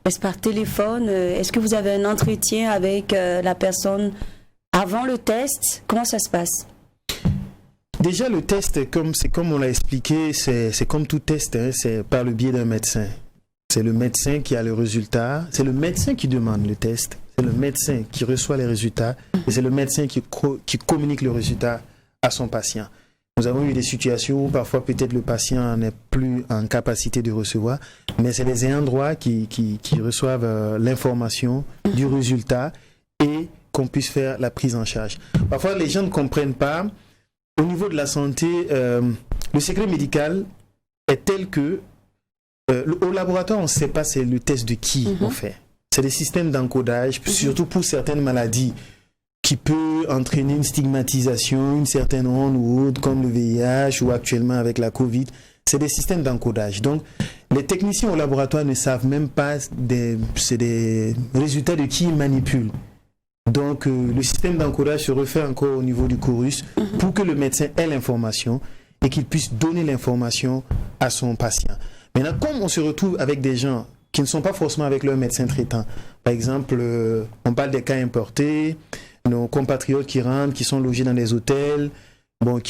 Est-ce par téléphone? Est-ce que vous avez un entretien avec la personne avant le test? Comment ça se passe? Déjà, le test, c'est comme on l'a expliqué, c'est comme tout test, hein, c'est par le biais d'un médecin. C'est le médecin qui a le résultat, c'est le médecin qui demande le test, c'est le médecin qui reçoit les résultats, et c'est le médecin qui communique le résultat à son patient. Nous avons eu des situations où parfois peut-être le patient n'est plus en capacité de recevoir, mais c'est les ayants droit qui reçoivent l'information du résultat et qu'on puisse faire la prise en charge. Parfois, les gens ne comprennent pas. Au niveau de la santé, le secret médical est tel que au laboratoire, on ne sait pas c'est le test de qui on fait. C'est des systèmes d'encodage, surtout pour certaines maladies qui peut entraîner une stigmatisation, une certaine honte ou autre, comme le VIH ou actuellement avec la Covid. c'est des systèmes d'encodage. Donc, les techniciens au laboratoire ne savent même pas, c'est des résultats de qui ils manipulent. Donc, le système d'encodage se refait encore au niveau du chorus pour que le médecin ait l'information et qu'il puisse donner l'information à son patient. Maintenant, comme on se retrouve avec des gens qui ne sont pas forcément avec leur médecin traitant, par exemple, on parle des cas importés, nos compatriotes qui rentrent, qui sont logés dans des hôtels, bon,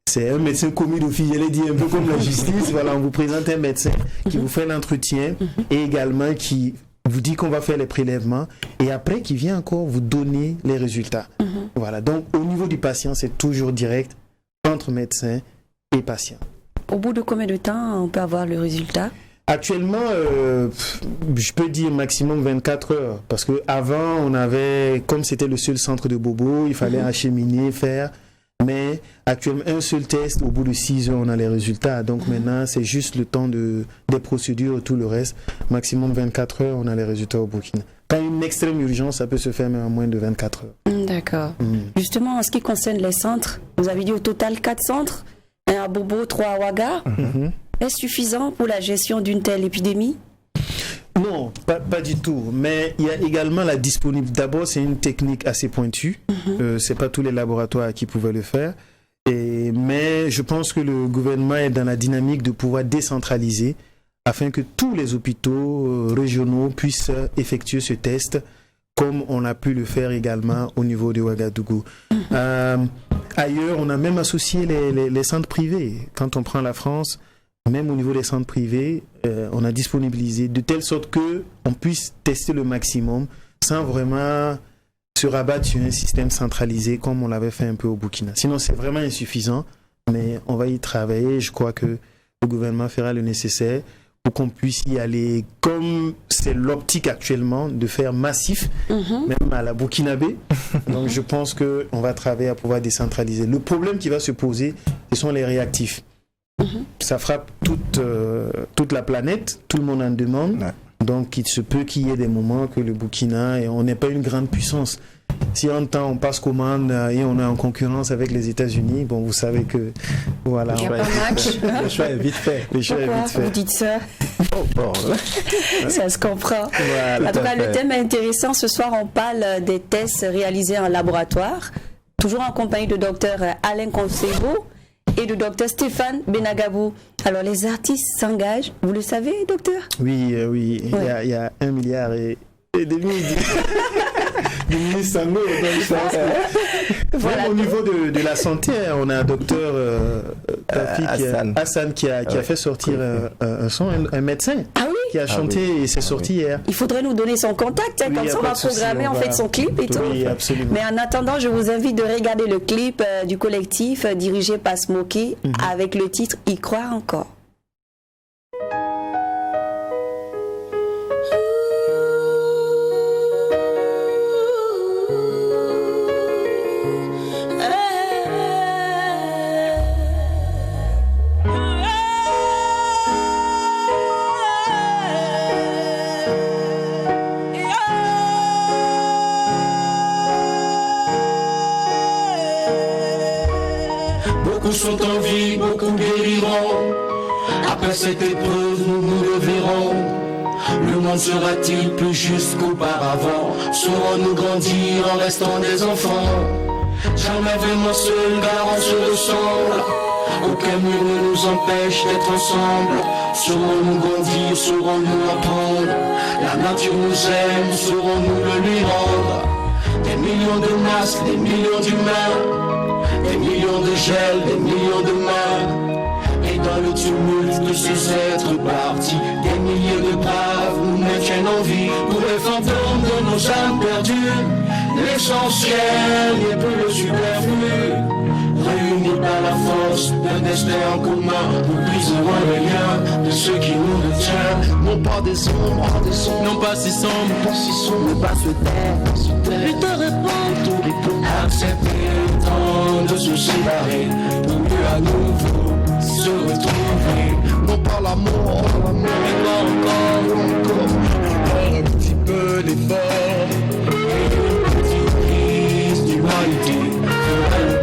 c'est un médecin commis d'office, j'allais dire un peu comme la justice. Voilà, on vous présente un médecin qui vous fait l'entretien et également qui vous dit qu'on va faire les prélèvements et après qui vient encore vous donner les résultats. Voilà, donc au niveau du patient, c'est toujours direct entre médecin et patient. Au bout de combien de temps on peut avoir le résultat? Actuellement, je peux dire maximum 24 heures. Parce qu'avant, on avait, comme c'était le seul centre de Bobo, il fallait acheminer, faire. Mais actuellement, un seul test, au bout de 6 heures, on a les résultats. Donc maintenant, c'est juste le temps des procédures et tout le reste. Maximum 24 heures, on a les résultats au Burkina. Quand une extrême urgence, ça peut se faire même en moins de 24 heures. D'accord. Justement, en ce qui concerne les centres, vous avez dit au total 4 centres, un à Bobo, 3 à Ouaga. Est-ce suffisant pour la gestion d'une telle épidémie? Non, pas du tout. Mais il y a également la disponibilité. D'abord, c'est une technique assez pointue. C'est pas tous les laboratoires qui pouvaient le faire. Mais je pense que le gouvernement est dans la dynamique de pouvoir décentraliser afin que tous les hôpitaux régionaux puissent effectuer ce test comme on a pu le faire également au niveau de Ouagadougou. Ailleurs, on a même associé les centres privés. Quand on prend la France, même au niveau des centres privés, on a disponibilisé de telle sorte qu'on puisse tester le maximum sans vraiment se rabattre sur un système centralisé comme on l'avait fait un peu au Burkina. Sinon, c'est vraiment insuffisant, mais on va y travailler. Je crois que le gouvernement fera le nécessaire pour qu'on puisse y aller comme c'est l'optique actuellement de faire massif, même à la Burkinabé. Donc je pense qu'on va travailler à pouvoir décentraliser. Le problème qui va se poser, ce sont les réactifs. Ça frappe toute la planète, tout le monde en demande. Donc il se peut qu'il y ait des moments que le Burkina, et on n'est pas une grande puissance. Si en temps on passe commande et on est en concurrence avec les États-Unis, bon, vous savez que voilà. Il y a pas match. Le choix est vite fait. Pourquoi vous dites ça? Ça se comprend. Voilà, en tout cas, le thème est intéressant. Ce soir, on parle des tests réalisés en laboratoire, toujours en compagnie de Dr Alain Consebo et de Dr Stéphane Benagabou. Alors, les artistes s'engagent, vous le savez, docteur? Oui. Il y a 1 milliard et demi de ministres sanglés. Voilà. Même au niveau de la santé, on a un docteur Hassan qui a fait sortir un son, un médecin qui a chanté et c'est sorti hier. Il faudrait nous donner son contact, comme ça on va programmer en fait son clip et tout. Oui, absolument. Mais en attendant, je vous invite de regarder le clip du collectif dirigé par Smokey avec le titre « Y croire encore ». Beaucoup sont en vie, beaucoup guériront. Après cette épreuve, nous nous reverrons. Le monde sera-t-il plus juste qu'auparavant? Saurons-nous grandir en restant des enfants? Jamais vraiment seul, car on se ressemble. Aucun mur ne nous empêche d'être ensemble. Saurons-nous grandir, saurons-nous apprendre? La nature nous aime, saurons-nous le lui rendre? Des millions de masques, des millions d'humains, des millions de gels, des millions de mains. Et dans le tumulte de ces êtres partis, des milliers de braves nous maintiennent en vie. Pour les fantômes de nos âmes perdues, l'essentiel n'est plus le superflu. Réunis par la force d'un destin en commun, nous briserons les liens de ceux qui nous retiennent. Non pas des ombres, non pas si sombres, ne pas se taire. Je te réponds, accepter le temps de se séparer, pour mieux à nouveau se retrouver. Non pas l'amour, mais pas encore, un petit peu d'effort. Une petite crise d'humanité fera le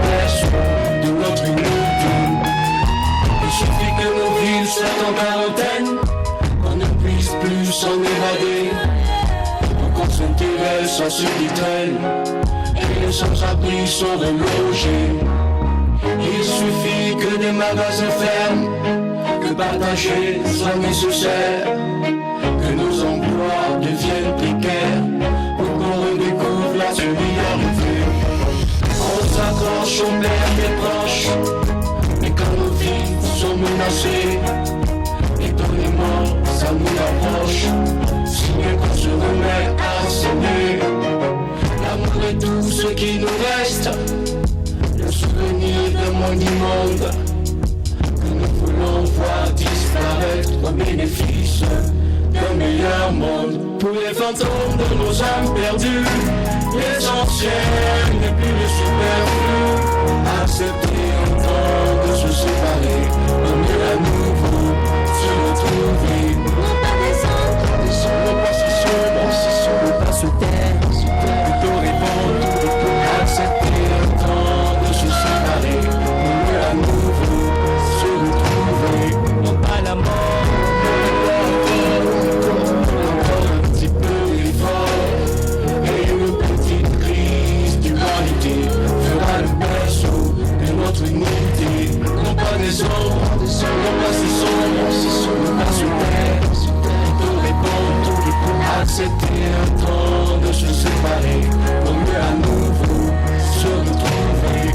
de notre unité. Il suffit que nous soit en quarantaine, qu'on ne puisse plus s'en évader, pour qu'on s'intéresse à ceux qui traînent, et les sans-abri sont relogés. Il suffit que des magasins ferment, que partager soit nécessaire, que nos emplois deviennent précaires, pour qu'on redécouvre la solidarité. On s'accroche, on perd des proches, mais quand nos vies sont menacées, étonnamment ça nous approche, si bien qu'on se remet à s'aimer. L'amour est tout ce qui nous reste, le souvenir d'un monde immonde, que nous voulons voir disparaître au bénéfice d'un meilleur monde. Pour les fantômes de nos âmes perdues, les anciens et puis les superflus, accepter un temps de se séparer, pour mieux à nouveau se retrouver. Non pas descendre, ne pas se sombrer, ne pas se taire, plutôt répondre, accepter un temps de se séparer, pour mieux à nouveau se retrouver. Non pas la mort, encore un petit peu d'effort, et une petite crise d'humanité fera le berceau de notre unité. Non pas des ombres, non pas si sombres, non pas sur terre, plutôt répondre, accepter un temps de se séparer, pour mieux à nouveau se retrouver.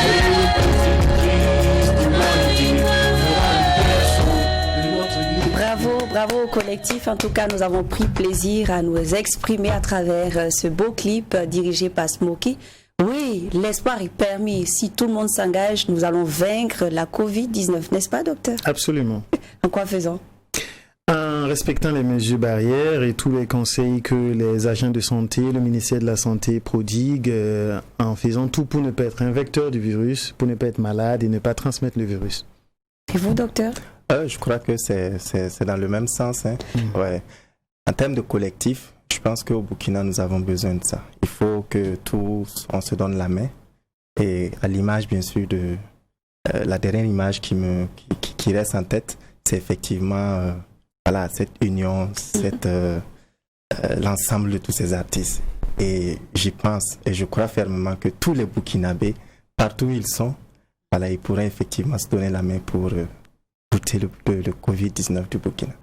Et une petite crise d'humanité fera le berceau de notre unité. Bravo au collectif. En tout cas, nous avons pris plaisir à nous exprimer à travers ce beau clip dirigé par Smokey. Oui, l'espoir est permis. Si tout le monde s'engage, nous allons vaincre la Covid-19, n'est-ce pas, docteur? Absolument. En quoi faisant? En respectant les mesures barrières et tous les conseils que les agents de santé, le ministère de la Santé prodigue, en faisant tout pour ne pas être un vecteur du virus, pour ne pas être malade et ne pas transmettre le virus. Et vous, docteur? Je crois que c'est dans le même sens. Hein. Ouais. En termes de collectif, je pense qu'au Burkina, nous avons besoin de ça. Il faut que tous, on se donne la main. Et à l'image, bien sûr, de la dernière image qui reste en tête, c'est effectivement voilà, cette union, l'ensemble de tous ces artistes. Et j'y pense et je crois fermement que tous les Burkinabés, partout où ils sont, voilà, ils pourraient effectivement se donner la main pour lutter le Covid-19 du Burkina.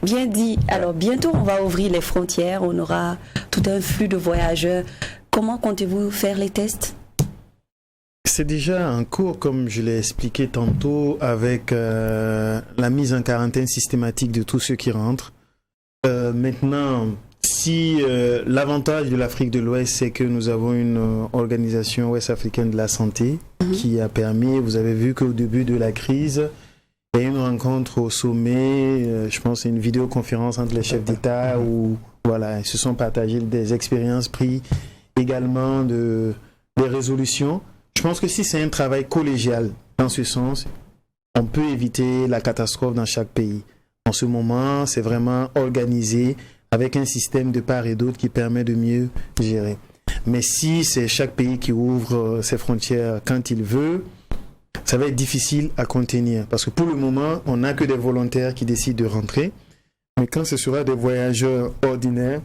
Bien dit. Alors, bientôt, on va ouvrir les frontières. On aura tout un flux de voyageurs. Comment comptez-vous faire les tests? C'est déjà en cours, comme je l'ai expliqué tantôt, avec la mise en quarantaine systématique de tous ceux qui rentrent. Maintenant, si l'avantage de l'Afrique de l'Ouest, c'est que nous avons une organisation ouest-africaine de la santé qui a permis, vous avez vu qu'au début de la crise, il y a eu une rencontre au sommet, je pense une vidéoconférence entre les chefs d'État où voilà, ils se sont partagés des expériences prises, également des résolutions. Je pense que si c'est un travail collégial dans ce sens, on peut éviter la catastrophe dans chaque pays. En ce moment, c'est vraiment organisé avec un système de part et d'autre qui permet de mieux gérer. Mais si c'est chaque pays qui ouvre ses frontières quand il veut, ça va être difficile à contenir. Parce que pour le moment, on n'a que des volontaires qui décident de rentrer. Mais quand ce sera des voyageurs ordinaires,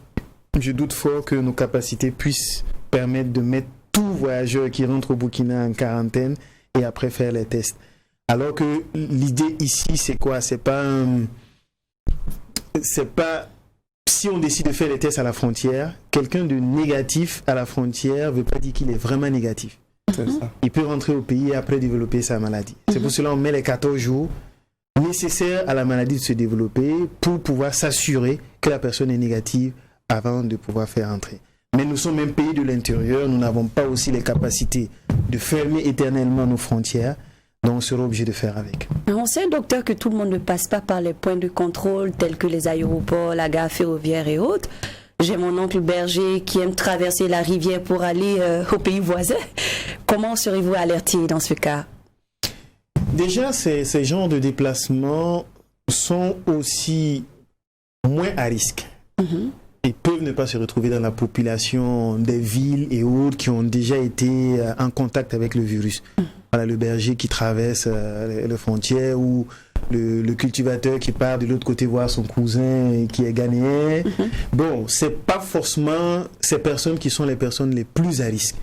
je doute fort que nos capacités puissent permettre de mettre tout voyageur qui rentre au Burkina en quarantaine et après faire les tests. Alors que l'idée ici, c'est quoi? C'est pas si on décide de faire les tests à la frontière, quelqu'un de négatif à la frontière ne veut pas dire qu'il est vraiment négatif. C'est ça. Il peut rentrer au pays et après développer sa maladie. C'est pour cela qu'on met les 14 jours nécessaires à la maladie de se développer pour pouvoir s'assurer que la personne est négative avant de pouvoir faire entrer. Mais nous sommes un pays de l'intérieur, nous n'avons pas aussi les capacités de fermer éternellement nos frontières, donc on sera obligé de faire avec. On sait, docteur, que tout le monde ne passe pas par les points de contrôle tels que les aéroports, la gare ferroviaire et autres. J'ai mon oncle berger qui aime traverser la rivière pour aller au pays voisin. Comment serez-vous alerté dans ce cas? Déjà, ces genres de déplacements sont aussi moins à risque. ils peuvent ne pas se retrouver dans la population des villes et autres qui ont déjà été en contact avec le virus. Voilà, le berger qui traverse les frontières ou le cultivateur qui part de l'autre côté voir son cousin qui est ghanéen. Bon, c'est pas forcément ces personnes qui sont les personnes les plus à risque.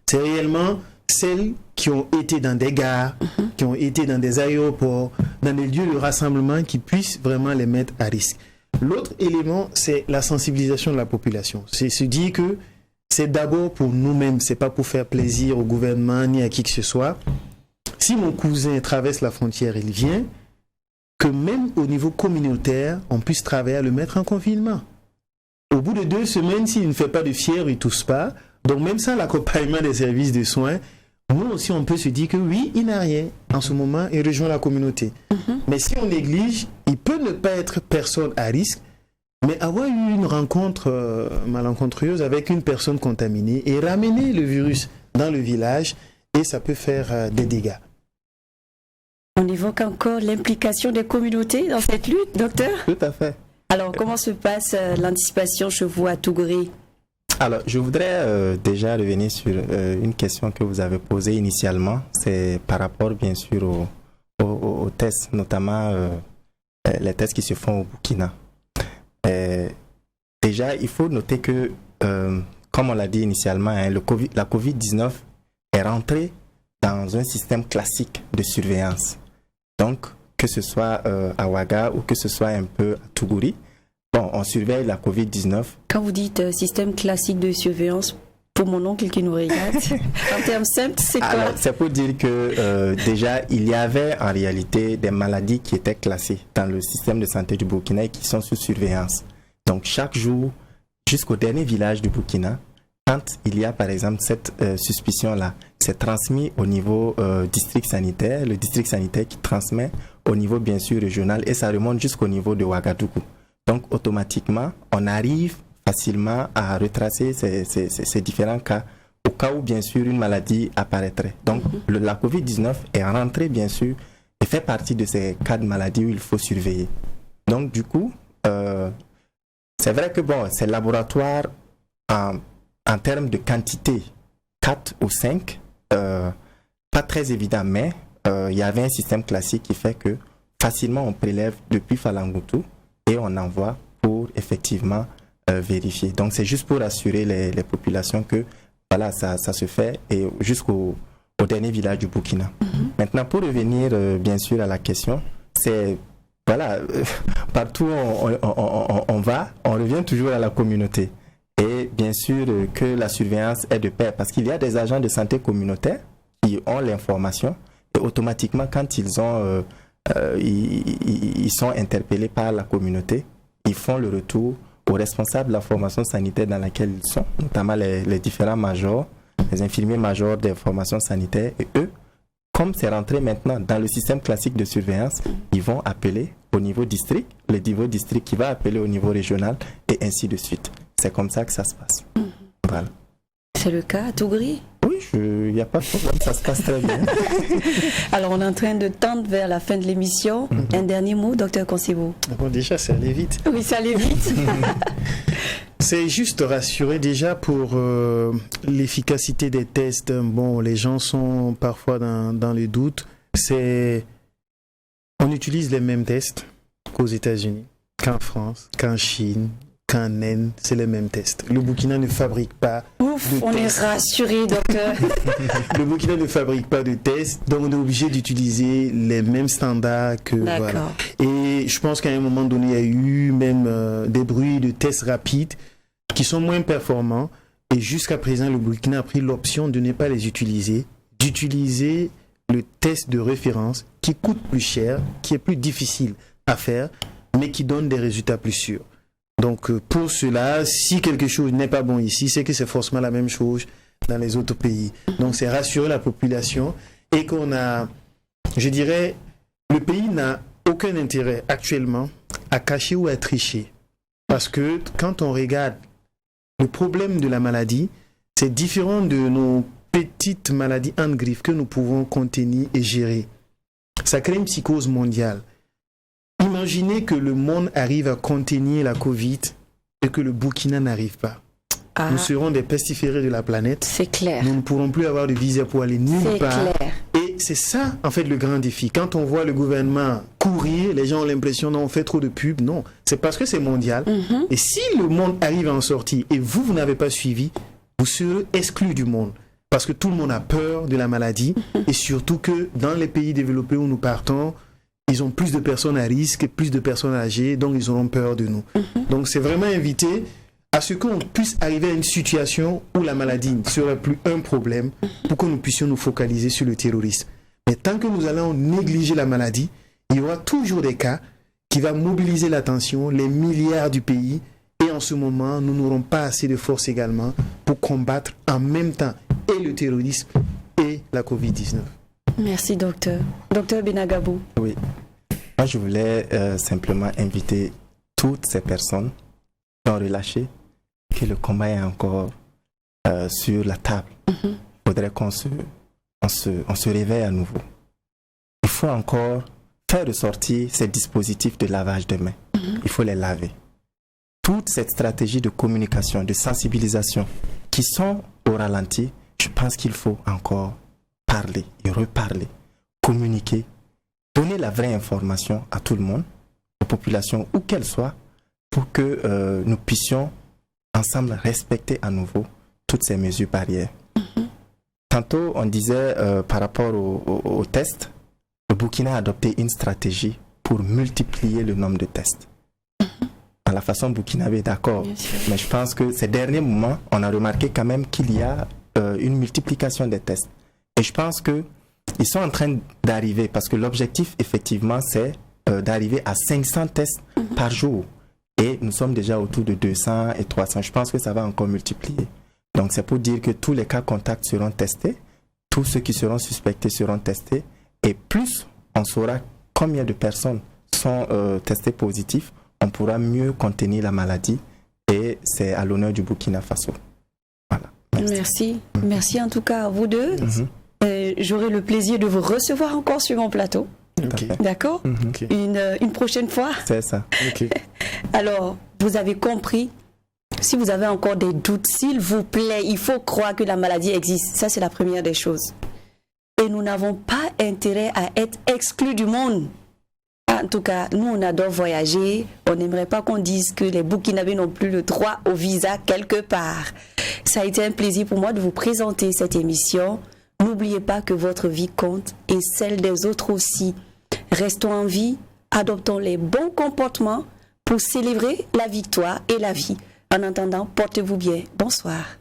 C'est réellement celles qui ont été dans des gares, qui ont été dans des aéroports, dans des lieux de rassemblement qui puissent vraiment les mettre à risque. L'autre élément, c'est la sensibilisation de la population. C'est se dire que c'est d'abord pour nous-mêmes, c'est pas pour faire plaisir au gouvernement ni à qui que ce soit. Si mon cousin traverse la frontière, il vient, que même au niveau communautaire, on puisse travailler à le mettre en confinement. Au bout de 2 semaines, s'il ne fait pas de fièvre, il ne tousse pas. Donc même sans l'accompagnement des services de soins, nous aussi on peut se dire que oui, il n'a rien. En ce moment, il rejoint la communauté. Mais si on néglige, il peut ne pas être personne à risque, mais avoir eu une rencontre malencontreuse avec une personne contaminée et ramener le virus dans le village, et ça peut faire des dégâts. On évoque encore l'implication des communautés dans cette lutte, docteur? Tout à fait. Alors, comment se passe l'anticipation chez vous à Tougouri? Alors, je voudrais déjà revenir sur une question que vous avez posée initialement. C'est par rapport, bien sûr, aux tests, notamment les tests qui se font au Burkina. Déjà, il faut noter que, comme on l'a dit initialement, la COVID-19 est rentrée dans un système classique de surveillance. Donc, que ce soit à Ouaga ou que ce soit un peu à Tougouri, bon, on surveille la COVID-19. Quand vous dites système classique de surveillance, pour mon oncle qui nous regarde, en termes simples, c'est quoi? Alors, c'est pour dire que déjà, il y avait en réalité des maladies qui étaient classées dans le système de santé du Burkina et qui sont sous surveillance. Donc, chaque jour, jusqu'au dernier village du Burkina, quand il y a par exemple cette suspicion-là, c'est transmis au niveau district sanitaire, le district sanitaire qui transmet au niveau bien sûr régional et ça remonte jusqu'au niveau de Ouagadougou. Donc automatiquement, on arrive facilement à retracer ces différents cas au cas où bien sûr une maladie apparaîtrait. Donc la COVID-19 est rentrée bien sûr et fait partie de ces cas de maladie où il faut surveiller. Donc du coup, c'est vrai que bon, ces laboratoires en termes de quantité, 4 ou 5, pas très évident, mais il y avait un système classique qui fait que facilement on prélève depuis Falangutu et on envoie pour effectivement vérifier. Donc c'est juste pour assurer les populations que voilà, ça se fait et jusqu'au dernier village du Burkina. Maintenant, pour revenir bien sûr à la question, c'est voilà, partout où on va, on revient toujours à la communauté. Et bien sûr que la surveillance est de pair parce qu'il y a des agents de santé communautaire qui ont l'information et automatiquement quand ils sont interpellés par la communauté, ils font le retour aux responsables de la formation sanitaire dans laquelle ils sont, notamment les différents majors, les infirmiers majors des formations sanitaires et eux, comme c'est rentré maintenant dans le système classique de surveillance, ils vont appeler au niveau district, le niveau district qui va appeler au niveau régional et ainsi de suite. C'est comme ça que ça se passe. Voilà. C'est le cas à Tougouri? Oui, il n'y a pas de problème, ça se passe très bien. Alors, on est en train de tendre vers la fin de l'émission. Un dernier mot, docteur Konsebo? Bon, déjà, ça allait vite. Oui, ça allait vite. C'est juste rassurer déjà pour l'efficacité des tests. Bon, les gens sont parfois dans le doute. On utilise les mêmes tests qu'aux États-Unis, qu'en France, qu'en Chine, qu'en Inde, c'est les mêmes tests. Le Burkina ne fabrique pas de on tests. est rassuré, docteur. Le Burkina ne fabrique pas de tests, donc on est obligé d'utiliser les mêmes standards que voilà. Et je pense qu'à un moment donné, il y a eu même des bruits de tests rapides qui sont moins performants. Et jusqu'à présent, le Burkina a pris l'option de ne pas les utiliser, d'utiliser le test de référence qui coûte plus cher, qui est plus difficile à faire, mais qui donne des résultats plus sûrs. Donc pour cela, si quelque chose n'est pas bon ici, c'est que c'est forcément la même chose dans les autres pays. Donc c'est rassurer la population et qu'on a, je dirais, le pays n'a aucun intérêt actuellement à cacher ou à tricher. Parce que quand on regarde le problème de la maladie, c'est différent de nos petites maladies en griffe que nous pouvons contenir et gérer. Ça crée une psychose mondiale. Imaginez que le monde arrive à contenir la Covid et que le Burkina n'arrive pas, nous serons des pestiférés de la planète. C'est clair. Nous ne pourrons plus avoir de visa pour aller nulle part. C'est clair. Et c'est ça, en fait, le grand défi. Quand on voit le gouvernement courir, les gens ont l'impression non, on fait trop de pub. Non, c'est parce que c'est mondial. Et si le monde arrive à en sortir et vous n'avez pas suivi, vous serez exclus du monde. Parce que tout le monde a peur de la maladie. Et surtout que dans les pays développés où nous partons, ils ont plus de personnes à risque, plus de personnes âgées, donc ils auront peur de nous. Donc c'est vraiment invité à ce qu'on puisse arriver à une situation où la maladie ne serait plus un problème pour que nous puissions nous focaliser sur le terrorisme. Mais tant que nous allons négliger la maladie, il y aura toujours des cas qui vont mobiliser l'attention, les milliards du pays, et en ce moment, nous n'aurons pas assez de force également pour combattre en même temps et le terrorisme et la Covid-19. Merci, docteur. Docteur Benagabou. Oui. Moi, je voulais simplement inviter toutes ces personnes qui ont relâché que le combat est encore sur la table. Il faudrait qu'on se réveille à nouveau. Il faut encore faire ressortir ces dispositifs de lavage de mains. Il faut les laver. Toute cette stratégie de communication, de sensibilisation qui sont au ralenti, je pense qu'il faut encore parler et reparler, communiquer, donner la vraie information à tout le monde, aux populations où qu'elles soient, pour que nous puissions ensemble respecter à nouveau toutes ces mesures barrières. Tantôt, on disait par rapport aux tests, le Burkina a adopté une stratégie pour multiplier le nombre de tests. À la façon burkinabé, d'accord. Mais je pense que ces derniers moments, on a remarqué quand même qu'il y a une multiplication des tests. Et je pense qu'ils sont en train d'arriver, parce que l'objectif, effectivement, c'est d'arriver à 500 tests par jour. Et nous sommes déjà autour de 200 et 300. Je pense que ça va encore multiplier. Donc, c'est pour dire que tous les cas contacts seront testés, tous ceux qui seront suspectés seront testés, et plus on saura combien de personnes sont testées positives, on pourra mieux contenir la maladie, et c'est à l'honneur du Burkina Faso. Voilà. Merci. Merci en tout cas à vous deux. J'aurai le plaisir de vous recevoir encore sur mon plateau. Okay. D'accord. Une prochaine fois. C'est ça. Alors, vous avez compris. Si vous avez encore des doutes, s'il vous plaît, il faut croire que la maladie existe. Ça, c'est la première des choses. Et nous n'avons pas intérêt à être exclus du monde. En tout cas, nous, on adore voyager. On n'aimerait pas qu'on dise que les Burkinabés n'ont plus le droit au visa quelque part. Ça a été un plaisir pour moi de vous présenter cette émission. N'oubliez pas que votre vie compte et celle des autres aussi. Restons en vie, adoptons les bons comportements pour célébrer la victoire et la vie. En attendant, portez-vous bien. Bonsoir.